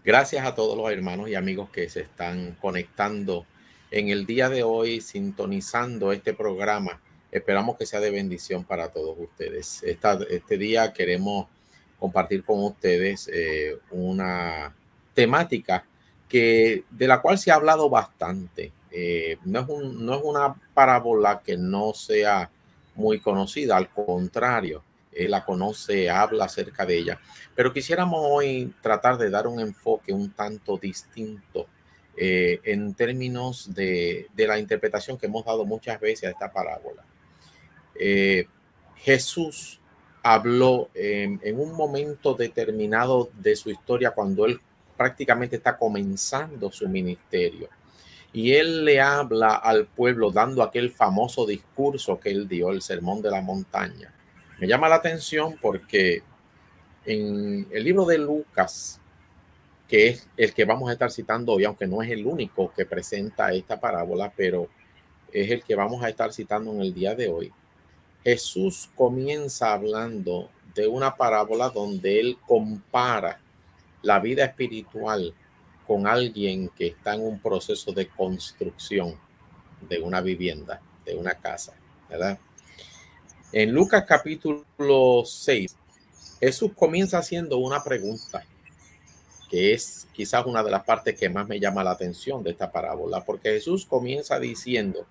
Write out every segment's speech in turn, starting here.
Gracias a todos los hermanos y amigos que se están conectando en el día de hoy, sintonizando este programa. Esperamos que sea de bendición para todos ustedes. Este día queremos compartir con ustedes una temática de la cual se ha hablado bastante. No es una parábola que no sea muy conocida, al contrario, la conoce, habla acerca de ella, pero quisiéramos hoy tratar de dar un enfoque un tanto distinto en términos de la interpretación que hemos dado muchas veces a esta parábola. Jesús habló en un momento determinado de su historia cuando él prácticamente está comenzando su ministerio. Y él le habla al pueblo dando aquel famoso discurso que él dio, el Sermón de la Montaña. Me llama la atención porque en el libro de Lucas, que es el que vamos a estar citando hoy, aunque no es el único que presenta esta parábola, pero es el que vamos a estar citando en el día de hoy. Jesús comienza hablando de una parábola donde él compara la vida espiritual con alguien que está en un proceso de construcción de una vivienda, de una casa, ¿verdad? En Lucas capítulo 6, Jesús comienza haciendo una pregunta que es quizás una de las partes que más me llama la atención de esta parábola, porque Jesús comienza diciendo: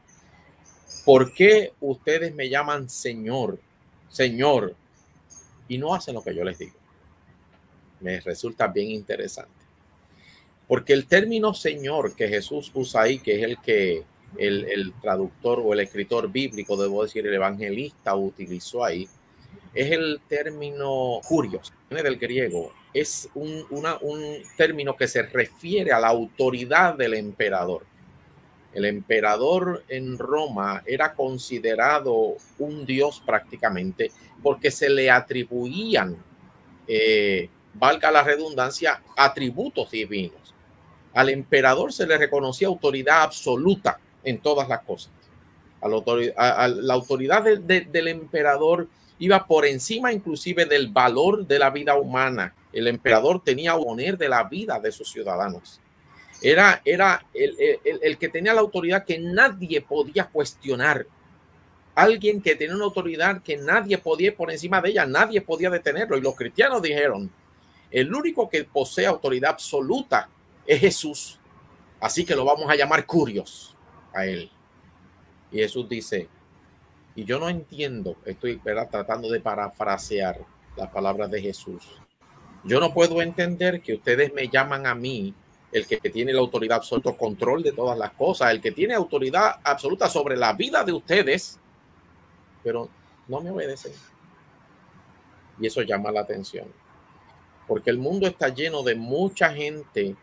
¿por qué ustedes me llaman Señor, Señor, y no hacen lo que yo les digo? Me resulta bien interesante, porque el término Señor que Jesús usa ahí, que es el traductor o el escritor bíblico, debo decir, el evangelista utilizó ahí, es el término curios, viene del griego. Es un término que se refiere a la autoridad del emperador. El emperador en Roma era considerado un dios prácticamente porque se le atribuían, valga la redundancia, atributos divinos. Al emperador se le reconocía autoridad absoluta en todas las cosas. La autoridad del emperador iba por encima inclusive del valor de la vida humana. El emperador tenía poner de la vida de sus ciudadanos. Era el que tenía la autoridad que nadie podía cuestionar. Alguien que tenía una autoridad que nadie podía ir por encima de ella, nadie podía detenerlo. Y los cristianos dijeron: el único que posee autoridad absoluta es Jesús. Así que lo vamos a llamar Curios a él. Y Jesús dice, y yo no entiendo, estoy, ¿verdad?, tratando de parafrasear las palabras de Jesús. Yo no puedo entender que ustedes me llaman a mí el que tiene la autoridad absoluta, control de todas las cosas, el que tiene autoridad absoluta sobre la vida de ustedes, pero no me obedecen. Y eso llama la atención, porque el mundo está lleno de mucha gente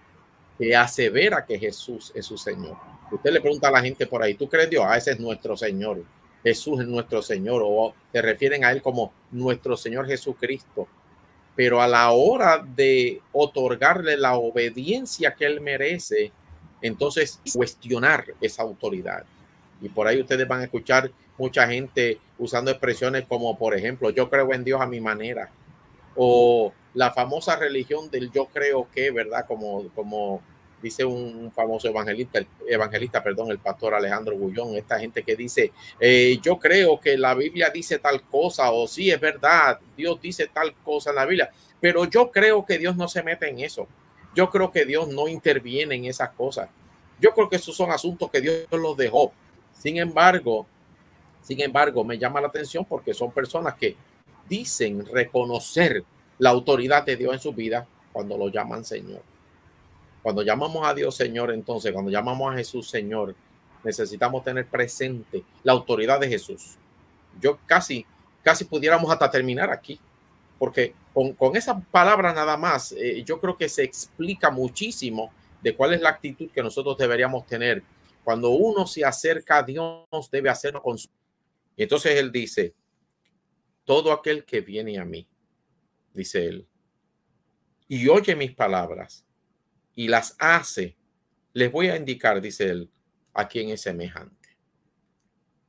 que asevera que Jesús es su Señor. Usted le pregunta a la gente por ahí, ¿tú crees Dios? Ah, ese es nuestro Señor. Jesús es nuestro Señor, o se refieren a él como nuestro Señor Jesucristo. Pero a la hora de otorgarle la obediencia que él merece, entonces cuestionar esa autoridad. Y por ahí ustedes van a escuchar mucha gente usando expresiones como, por ejemplo, yo creo en Dios a mi manera, o la famosa religión del yo creo que, ¿verdad? Como dice un famoso evangelista, perdón, el pastor Alejandro Gullón, esta gente que dice, yo creo que la Biblia dice tal cosa, o sí, es verdad, Dios dice tal cosa en la Biblia, pero yo creo que Dios no se mete en eso. Yo creo que Dios no interviene en esas cosas. Yo creo que esos son asuntos que Dios los dejó. Sin embargo, me llama la atención porque son personas que dicen reconocer la autoridad de Dios en su vida cuando lo llaman Señor. Cuando llamamos a Dios Señor, entonces, cuando llamamos a Jesús Señor, necesitamos tener presente la autoridad de Jesús. Yo casi pudiéramos hasta terminar aquí, porque con esa palabra nada más, yo creo que se explica muchísimo de cuál es la actitud que nosotros deberíamos tener. Cuando uno se acerca a Dios, debe hacerlo con su... Y entonces él dice, todo aquel que viene a mí, dice él, y oye mis palabras y las hace, les voy a indicar, dice él, a quién es semejante.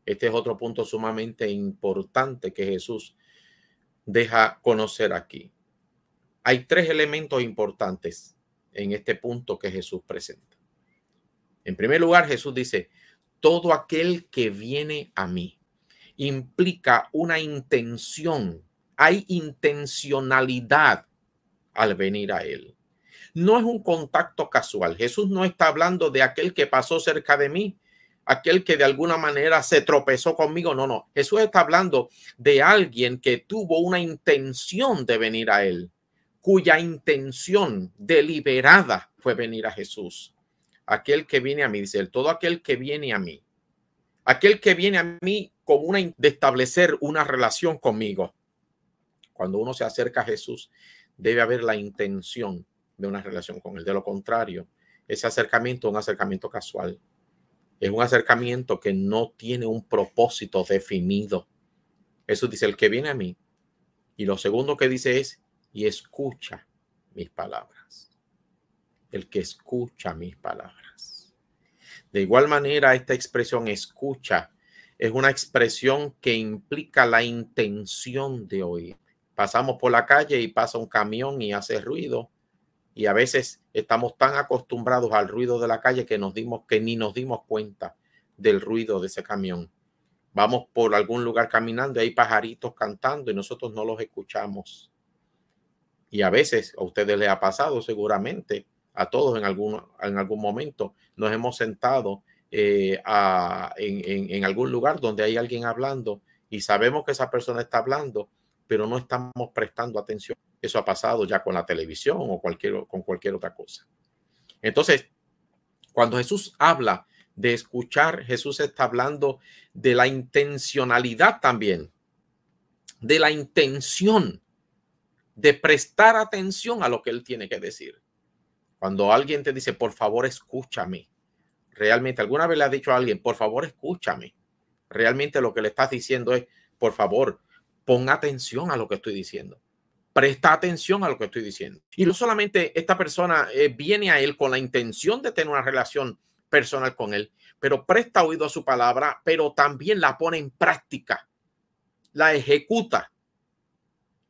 Este es otro punto sumamente importante que Jesús deja conocer aquí. Hay tres elementos importantes en este punto que Jesús presenta. En primer lugar, Jesús dice, todo aquel que viene a mí implica una intención. Hay intencionalidad al venir a él. No es un contacto casual. Jesús no está hablando de aquel que pasó cerca de mí, aquel que de alguna manera se tropezó conmigo. No, no. Jesús está hablando de alguien que tuvo una intención de venir a él, cuya intención deliberada fue venir a Jesús. Aquel que viene a mí, dice él, todo aquel que viene a mí. Aquel que viene a mí con una de establecer una relación conmigo. Cuando uno se acerca a Jesús, debe haber la intención de una relación con él. De lo contrario, ese acercamiento es un acercamiento casual. Es un acercamiento que no tiene un propósito definido. Jesús dice, el que viene a mí. Y lo segundo que dice es, y escucha mis palabras. El que escucha mis palabras. De igual manera, esta expresión escucha es una expresión que implica la intención de oír. Pasamos por la calle y pasa un camión y hace ruido. Y a veces estamos tan acostumbrados al ruido de la calle que ni nos dimos cuenta del ruido de ese camión. Vamos por algún lugar caminando y hay pajaritos cantando y nosotros no los escuchamos. Y a veces a ustedes les ha pasado seguramente, a todos en algún momento, nos hemos sentado en algún lugar donde hay alguien hablando y sabemos que esa persona está hablando, pero no estamos prestando atención. Eso ha pasado ya con la televisión o con cualquier otra cosa. Entonces, cuando Jesús habla de escuchar, Jesús está hablando de la intencionalidad también, de la intención de prestar atención a lo que él tiene que decir. Cuando alguien te dice, por favor, escúchame, realmente alguna vez le has dicho a alguien, por favor, escúchame, realmente lo que le estás diciendo es, por favor, pon atención a lo que estoy diciendo. Presta atención a lo que estoy diciendo. Y no solamente esta persona viene a él con la intención de tener una relación personal con él, pero presta oído a su palabra, pero también la pone en práctica, la ejecuta.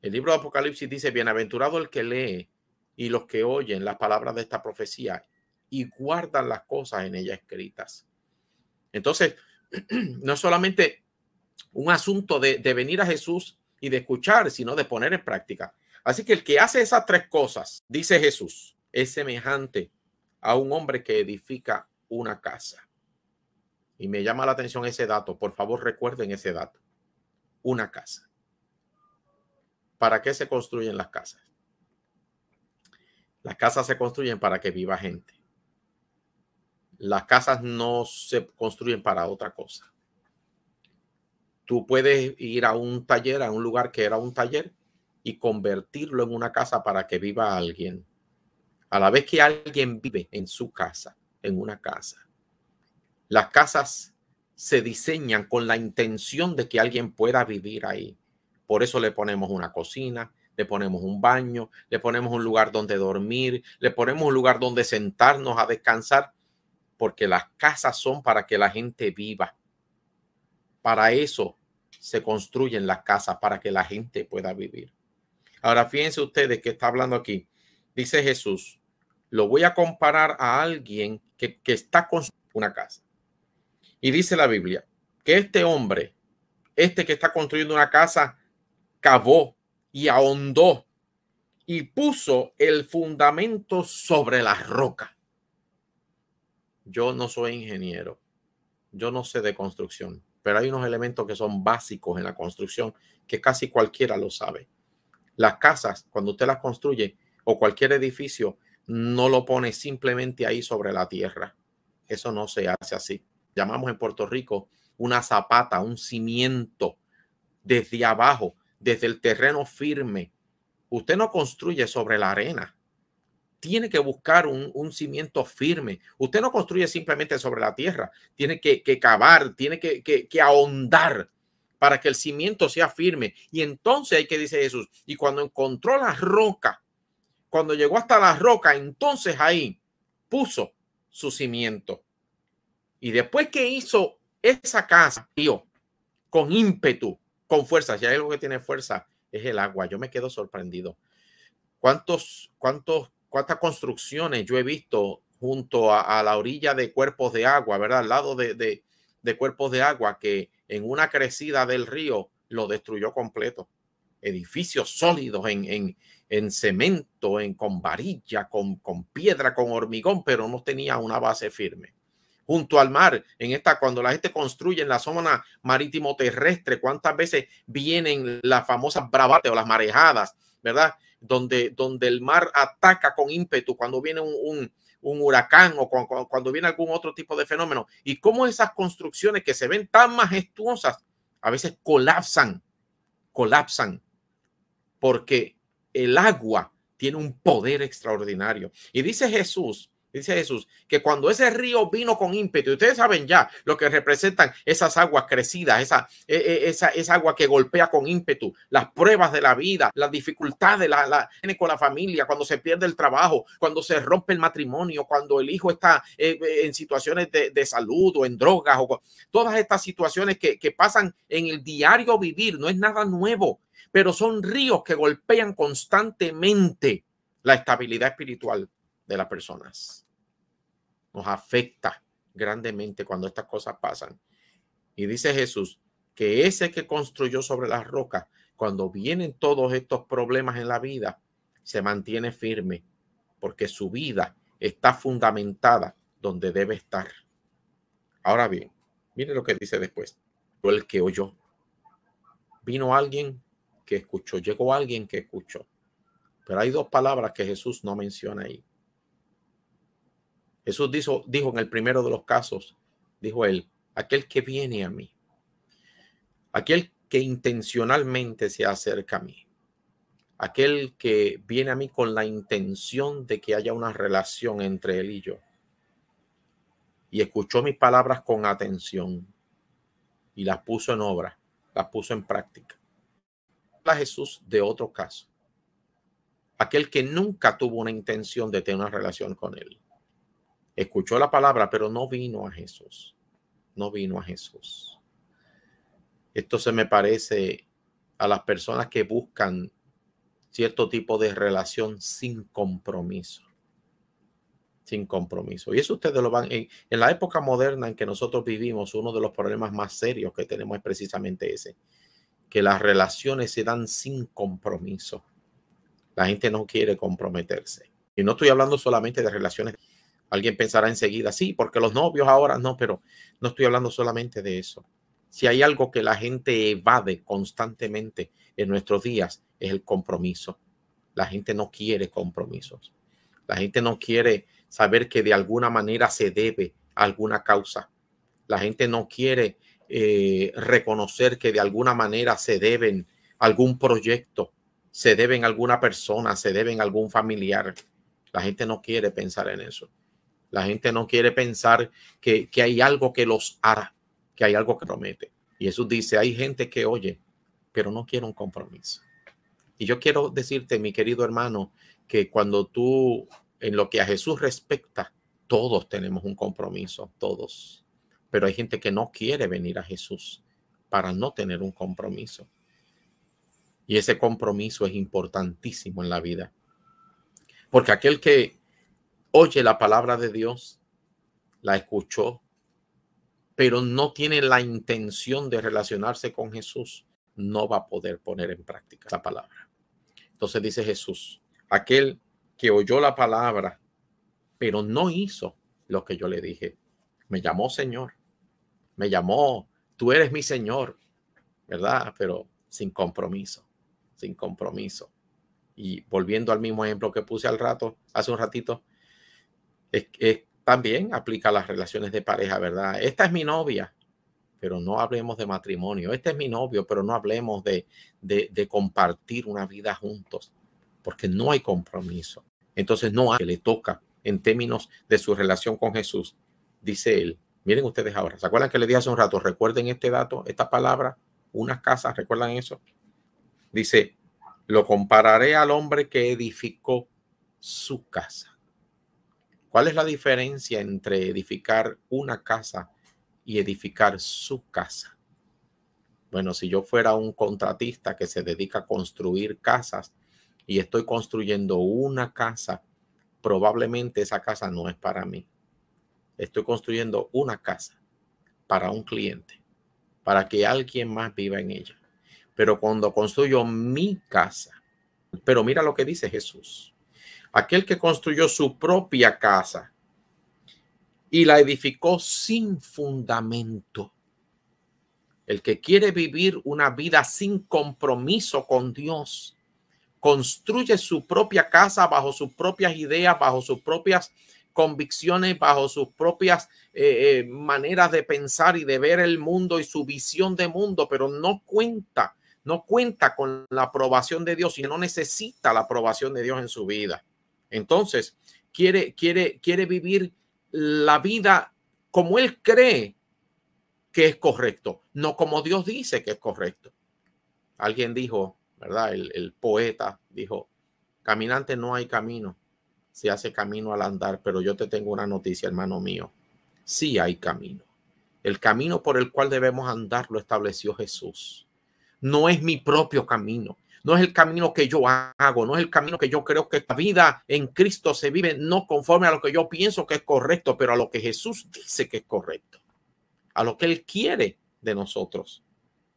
El libro de Apocalipsis dice, bienaventurado el que lee y los que oyen las palabras de esta profecía y guardan las cosas en ella escritas. Entonces, no solamente un asunto de venir a Jesús y de escuchar, sino de poner en práctica. Así que el que hace esas tres cosas, dice Jesús, es semejante a un hombre que edifica una casa. Y me llama la atención ese dato. Por favor, recuerden ese dato. Una casa. ¿Para qué se construyen las casas? Las casas se construyen para que viva gente. Las casas no se construyen para otra cosa. Tú puedes ir a un taller, a un lugar que era un taller y convertirlo en una casa para que viva alguien. A la vez que alguien vive en su casa, en una casa. Las casas se diseñan con la intención de que alguien pueda vivir ahí. Por eso le ponemos una cocina, le ponemos un baño, le ponemos un lugar donde dormir, le ponemos un lugar donde sentarnos a descansar, porque las casas son para que la gente viva. Para eso se construyen las casas, para que la gente pueda vivir. Ahora, fíjense ustedes que está hablando aquí. Dice Jesús, lo voy a comparar a alguien que está construyendo una casa. Y dice la Biblia que este hombre, que está construyendo una casa, cavó y ahondó y puso el fundamento sobre la roca. Yo no soy ingeniero, yo no sé de construcción, pero hay unos elementos que son básicos en la construcción que casi cualquiera lo sabe. Las casas, cuando usted las construye o cualquier edificio, no lo pone simplemente ahí sobre la tierra. Eso no se hace así. Llamamos en Puerto Rico una zapata, un cimiento desde abajo, desde el terreno firme. Usted no construye sobre la arena. Tiene que buscar un cimiento firme. Usted no construye simplemente sobre la tierra. Tiene que cavar, tiene que ahondar para que el cimiento sea firme. Y entonces hay que dice Jesús, y cuando encontró la roca, cuando llegó hasta la roca, entonces ahí puso su cimiento. Y después que hizo esa casa, con ímpetu, con fuerza. Si hay algo que tiene fuerza, es el agua. Yo me quedo sorprendido. ¿Cuántos cuántas construcciones yo he visto junto a la orilla de cuerpos de agua, ¿verdad? Al lado de cuerpos de agua que en una crecida del río lo destruyó completo. Edificios sólidos en cemento, con varilla, con piedra, con hormigón, pero no tenía una base firme. Junto al mar, cuando la gente construye en la zona marítimo terrestre, ¿cuántas veces vienen las famosas bravatas o las marejadas, ¿verdad? Donde el mar ataca con ímpetu cuando viene un huracán o cuando viene algún otro tipo de fenómeno. Y cómo esas construcciones que se ven tan majestuosas a veces colapsan porque el agua tiene un poder extraordinario. Y dice Jesús que cuando ese río vino con ímpetu, y ustedes saben ya lo que representan esas aguas crecidas, esa agua que golpea con ímpetu, las pruebas de la vida, las dificultades con la familia, cuando se pierde el trabajo, cuando se rompe el matrimonio, cuando el hijo está en situaciones de salud o en drogas, o todas estas situaciones que pasan en el diario vivir, no es nada nuevo, pero son ríos que golpean constantemente la estabilidad espiritual de las personas. Nos afecta grandemente cuando estas cosas pasan. Y dice Jesús que ese que construyó sobre las rocas, cuando vienen todos estos problemas en la vida, se mantiene firme porque su vida está fundamentada donde debe estar. Ahora bien, mire lo que dice después. El que oyó. Vino alguien que escuchó, llegó alguien que escuchó. Pero hay dos palabras que Jesús no menciona ahí. Jesús dijo en el primero de los casos, dijo él, aquel que viene a mí, aquel que intencionalmente se acerca a mí, aquel que viene a mí con la intención de que haya una relación entre él y yo, y escuchó mis palabras con atención y las puso en obra, las puso en práctica. Habla Jesús de otro caso, aquel que nunca tuvo una intención de tener una relación con él. Escuchó la palabra, pero no vino a Jesús. No vino a Jesús. Esto se me parece a las personas que buscan cierto tipo de relación sin compromiso. Sin compromiso. Y eso ustedes lo van en la época moderna en que nosotros vivimos. Uno de los problemas más serios que tenemos es precisamente ese, que las relaciones se dan sin compromiso. La gente no quiere comprometerse. Y no estoy hablando solamente de relaciones. Alguien pensará enseguida, sí, porque los novios ahora no, pero no estoy hablando solamente de eso. Si hay algo que la gente evade constantemente en nuestros días es el compromiso. La gente no quiere compromisos. La gente no quiere saber que de alguna manera se debe a alguna causa. La gente no quiere reconocer que de alguna manera se deben a algún proyecto, se deben a alguna persona, se deben a algún familiar. La gente no quiere pensar en eso. La gente no quiere pensar que hay algo que los hará, que hay algo que promete. Y Jesús dice, hay gente que oye, pero no quiere un compromiso. Y yo quiero decirte, mi querido hermano, que cuando tú, en lo que a Jesús respecta, todos tenemos un compromiso, todos. Pero hay gente que no quiere venir a Jesús para no tener un compromiso. Y ese compromiso es importantísimo en la vida. Porque aquel que oye la palabra de Dios, la escuchó, pero no tiene la intención de relacionarse con Jesús, no va a poder poner en práctica la palabra. Entonces dice Jesús, aquel que oyó la palabra, pero no hizo lo que yo le dije, me llamó Señor, me llamó, tú eres mi Señor, ¿verdad? Pero sin compromiso, sin compromiso. Y volviendo al mismo ejemplo que puse hace un ratito, también aplica a las relaciones de pareja, ¿verdad? Esta es mi novia, pero no hablemos de matrimonio. Este es mi novio, pero no hablemos de compartir una vida juntos, porque no hay compromiso. Entonces no hay que le toca en términos de su relación con Jesús. Dice él, miren ustedes ahora, ¿se acuerdan que le dije hace un rato? Recuerden este dato, esta palabra, una casa, ¿recuerdan eso? Dice, lo compararé al hombre que edificó su casa. ¿Cuál es la diferencia entre edificar una casa y edificar su casa? Bueno, si yo fuera un contratista que se dedica a construir casas y estoy construyendo una casa, probablemente esa casa no es para mí. Estoy construyendo una casa para un cliente, para que alguien más viva en ella. Pero cuando construyo mi casa, pero mira lo que dice Jesús. Aquel que construyó su propia casa y la edificó sin fundamento. El que quiere vivir una vida sin compromiso con Dios, construye su propia casa bajo sus propias ideas, bajo sus propias convicciones, bajo sus propias maneras de pensar y de ver el mundo y su visión de mundo, pero no cuenta con la aprobación de Dios y no necesita la aprobación de Dios en su vida. Entonces, quiere vivir la vida como él cree que es correcto, no como Dios dice que es correcto. Alguien dijo, ¿verdad? El poeta dijo, caminante no hay camino, se hace camino al andar, pero yo te tengo una noticia, hermano mío. Sí hay camino. El camino por el cual debemos andar lo estableció Jesús. No es mi propio camino. No es el camino que yo hago, no es el camino que yo creo que la vida en Cristo se vive no conforme a lo que yo pienso que es correcto, pero a lo que Jesús dice que es correcto, a lo que Él quiere de nosotros.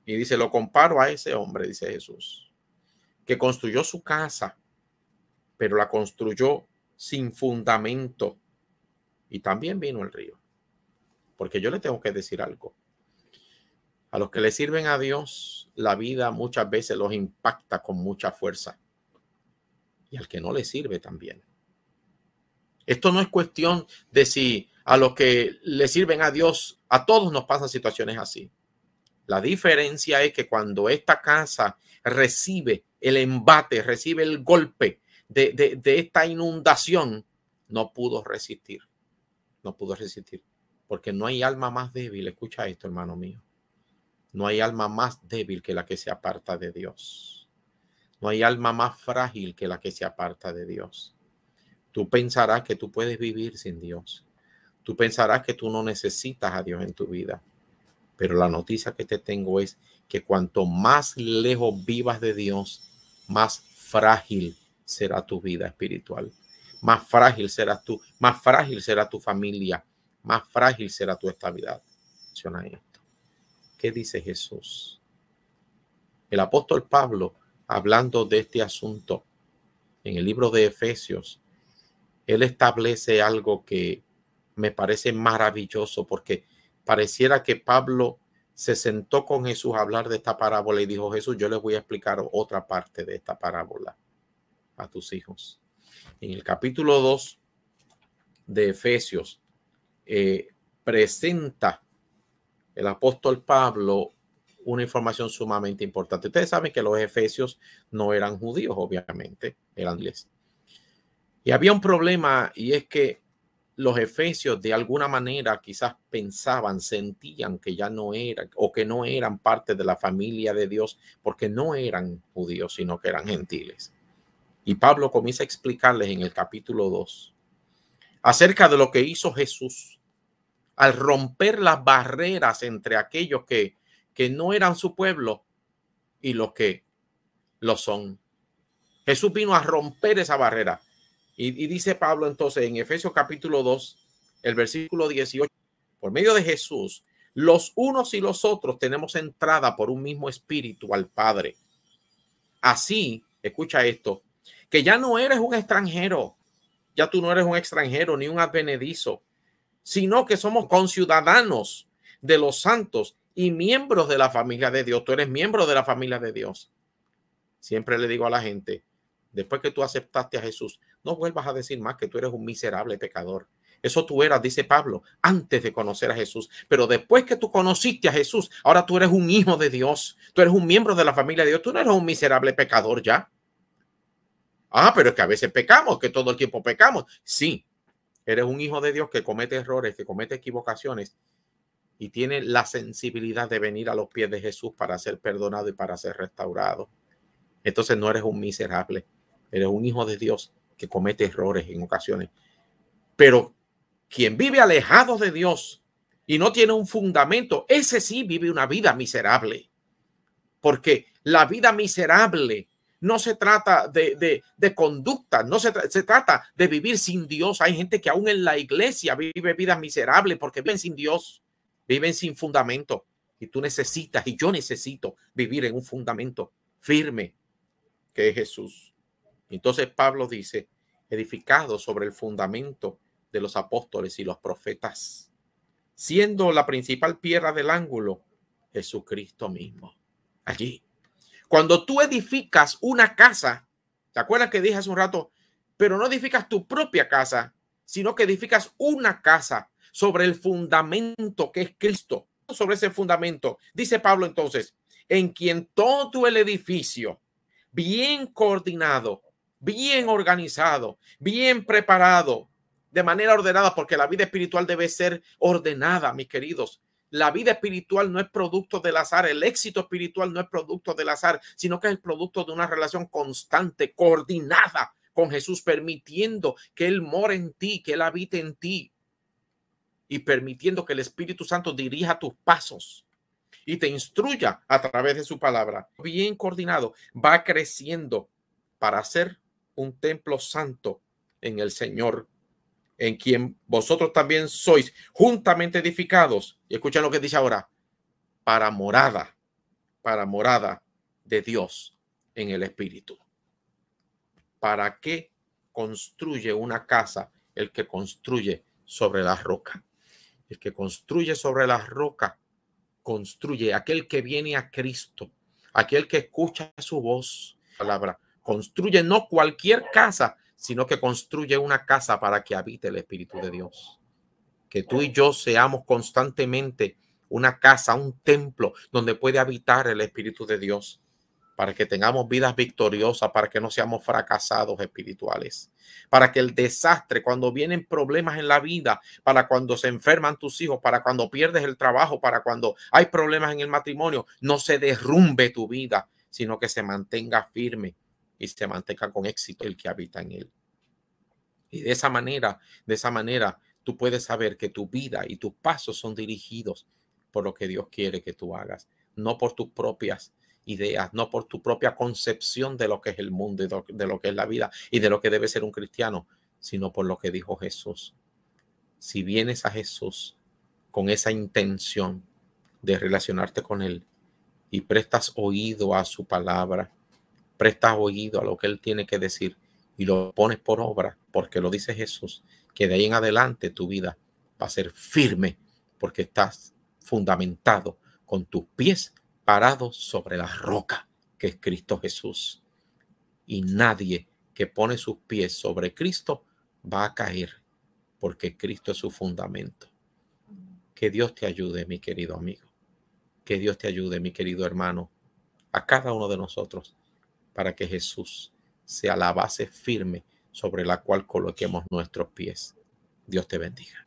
Y dice, lo comparo a ese hombre, dice Jesús, que construyó su casa, pero la construyó sin fundamento. Y también vino el río. Porque yo le tengo que decir algo. A los que le sirven a Dios, la vida muchas veces los impacta con mucha fuerza. Y al que no le sirve también. Esto no es cuestión de si a los que le sirven a Dios, a todos nos pasan situaciones así. La diferencia es que cuando esta casa recibe el embate, recibe el golpe de esta inundación, no pudo resistir. No pudo resistir. Porque no hay alma más débil. Escucha esto, hermano mío. No hay alma más débil que la que se aparta de Dios. No hay alma más frágil que la que se aparta de Dios. Tú pensarás que tú puedes vivir sin Dios. Tú pensarás que tú no necesitas a Dios en tu vida. Pero la noticia que te tengo es que cuanto más lejos vivas de Dios, más frágil será tu vida espiritual. Más frágil serás tú, más frágil será tu familia, más frágil será tu estabilidad. Menciona esto. ¿Qué dice Jesús? El apóstol Pablo, hablando de este asunto en el libro de Efesios, él establece algo que me parece maravilloso, porque pareciera que Pablo se sentó con Jesús a hablar de esta parábola y dijo, Jesús, yo les voy a explicar otra parte de esta parábola a tus hijos. En el capítulo 2 de Efesios presenta el apóstol Pablo una información sumamente importante. Ustedes saben que los efesios no eran judíos, obviamente, eran ingleses. Y había un problema, y es que los efesios de alguna manera quizás pensaban, sentían que ya no eran o que no eran parte de la familia de Dios porque no eran judíos, sino que eran gentiles. Y Pablo comienza a explicarles en el capítulo 2 acerca de lo que hizo Jesús al romper las barreras entre aquellos que no eran su pueblo y los que lo son. Jesús vino a romper esa barrera. Y dice Pablo entonces en Efesios capítulo 2, el versículo 18, por medio de Jesús, los unos y los otros tenemos entrada por un mismo espíritu al Padre. Así, escucha esto, que ya no eres un extranjero, ya tú no eres un extranjero ni un advenedizo, sino que somos conciudadanos de los santos y miembros de la familia de Dios. Tú eres miembro de la familia de Dios. Siempre le digo a la gente, después que tú aceptaste a Jesús, no vuelvas a decir más que tú eres un miserable pecador. Eso tú eras, dice Pablo, antes de conocer a Jesús. Pero después que tú conociste a Jesús, ahora tú eres un hijo de Dios. Tú eres un miembro de la familia de Dios. Tú no eres un miserable pecador ya. Ah, pero es que a veces pecamos, que todo el tiempo pecamos. Sí, eres un hijo de Dios que comete errores, que comete equivocaciones y tiene la sensibilidad de venir a los pies de Jesús para ser perdonado y para ser restaurado. Entonces no eres un miserable, eres un hijo de Dios que comete errores en ocasiones. Pero quien vive alejado de Dios y no tiene un fundamento, ese sí vive una vida miserable. Porque la vida miserable no se trata de conducta, no se trata de vivir sin Dios. Hay gente que aún en la iglesia vive vidas miserables porque viven sin Dios, viven sin fundamento. Y tú necesitas, y yo necesito vivir en un fundamento firme, que es Jesús. Entonces Pablo dice, edificado sobre el fundamento de los apóstoles y los profetas, siendo la principal piedra del ángulo Jesucristo mismo. Allí. Cuando tú edificas una casa, ¿te acuerdas que dije hace un rato? Pero no edificas tu propia casa, sino que edificas una casa sobre el fundamento que es Cristo. Sobre ese fundamento, dice Pablo entonces, en quien todo el edificio, bien coordinado, bien organizado, bien preparado, de manera ordenada, porque la vida espiritual debe ser ordenada, mis queridos. La vida espiritual no es producto del azar, el éxito espiritual no es producto del azar, sino que es el producto de una relación constante, coordinada con Jesús, permitiendo que Él more en ti, que Él habite en ti y permitiendo que el Espíritu Santo dirija tus pasos y te instruya a través de su palabra. Bien coordinado, va creciendo para ser un templo santo en el Señor, en quien vosotros también sois juntamente edificados. Y escuchen lo que dice ahora, para morada de Dios en el Espíritu. ¿Para qué construye una casa el que construye sobre la roca? El que construye sobre la roca construye, aquel que viene a Cristo, aquel que escucha su voz, palabra, construye no cualquier casa, sino que construye una casa para que habite el Espíritu de Dios. Que tú y yo seamos constantemente una casa, un templo donde puede habitar el Espíritu de Dios, para que tengamos vidas victoriosas, para que no seamos fracasados espirituales, para que el desastre, cuando vienen problemas en la vida, para cuando se enferman tus hijos, para cuando pierdes el trabajo, para cuando hay problemas en el matrimonio, no se derrumbe tu vida, sino que se mantenga firme y se mantenga con éxito el que habita en él. Y de esa manera, tú puedes saber que tu vida y tus pasos son dirigidos por lo que Dios quiere que tú hagas, no por tus propias ideas, no por tu propia concepción de lo que es el mundo y de lo que es la vida y de lo que debe ser un cristiano, sino por lo que dijo Jesús. Si vienes a Jesús con esa intención de relacionarte con Él y prestas oído a su palabra, prestas oído a lo que Él tiene que decir y lo pones por obra, porque lo dice Jesús, que de ahí en adelante tu vida va a ser firme porque estás fundamentado con tus pies parados sobre la roca que es Cristo Jesús. Y nadie que pone sus pies sobre Cristo va a caer, porque Cristo es su fundamento. Que Dios te ayude, mi querido amigo. Que Dios te ayude, mi querido hermano, a cada uno de nosotros, para que Jesús sea la base firme sobre la cual coloquemos nuestros pies. Dios te bendiga.